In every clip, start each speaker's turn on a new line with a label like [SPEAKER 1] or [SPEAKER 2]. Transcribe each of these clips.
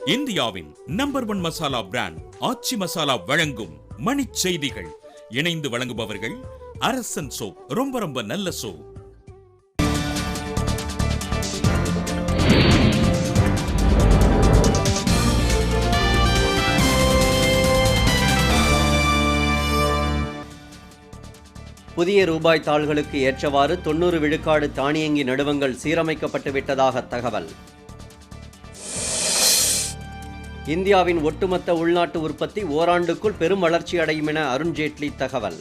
[SPEAKER 1] இந்தியாவின் number 1 masala brand ஆச்சி மசாலா வழங்கும் மணிச் செய்திகள். இணைந்து வழங்குபவர்கள் அரசன் சோப். ரொம்ப ரொம்ப நல்ல சோப்.
[SPEAKER 2] புதிய ரூபாய் தாள்களுக்கு ஏற்றவாறு 90 விழுக்காடு தானியங்கி நடுவங்கள் சீரமைக்கப்பட்டு விட்டதாக தகவல். இந்தியாவின் ஒட்டுமொத்த உள்நாட்டு உற்பத்தி ஓராண்டுக்குள் பெரும் வளர்ச்சி அடையும் என அருண்ஜேட்லி தகவல்.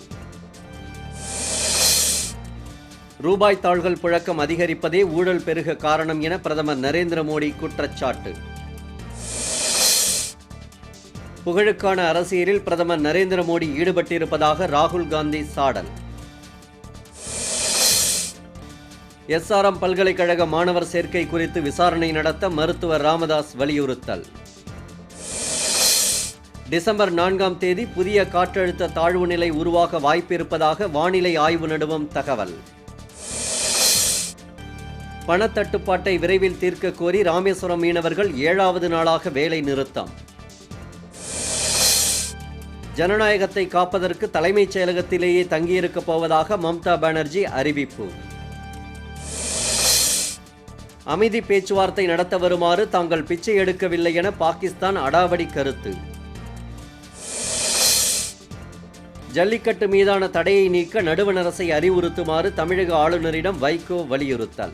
[SPEAKER 2] ரூபாய் தாள்கள் புழக்கம் அதிகரிப்பதே ஊழல் பெருக காரணம் என பிரதமர் நரேந்திர மோடி குற்றச்சாட்டு. புகழுக்கான அரசியலில் பிரதமர் நரேந்திர மோடி ஈடுபட்டிருப்பதாக ராகுல் காந்தி சாடல். SRM பல்கலைக்கழக மாணவர் சேர்க்கை குறித்து விசாரணை நடத்த மருத்துவர் ராமதாஸ் வலியுறுத்தல். டிசம்பர் 4ஆம் தேதி புதிய காற்றழுத்த தாழ்வு நிலை உருவாக வாய்ப்பிருப்பதாக வானிலை ஆய்வு நடுவம் தகவல். பணத்தட்டுப்பாட்டை விரைவில் தீர்க்க கோரி ராமேஸ்வரம் மீனவர்கள் 7வது நாளாக வேலை நிறுத்தம். ஜனநாயகத்தை காப்பதற்கு தலைமைச் செயலகத்திலேயே தங்கியிருக்கப் போவதாக மம்தா பானர்ஜி அறிவிப்பு. அமைதி பேச்சுவார்த்தை நடத்த வருமாறு தாங்கள் பிச்சை எடுக்கவில்லை என பாகிஸ்தான் அடாவடி கருத்து. ஜல்லிக்கட்டு மீதான தடையை நீக்க நடுவண் அரசை அறிவுறுத்துமாறு தமிழக ஆளுநரிடம் வைகோ வலியுறுத்தல்.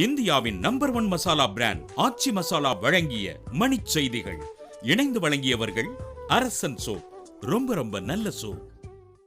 [SPEAKER 1] இந்தியாவின் நம்பர் 1 மசாலா பிராண்ட் ஆச்சி மசாலா வழங்கிய மணிச் செய்திகள். இணைந்து வழங்கியவர்கள் அரசன் சோப். ரொம்ப ரொம்ப நல்ல சோப்.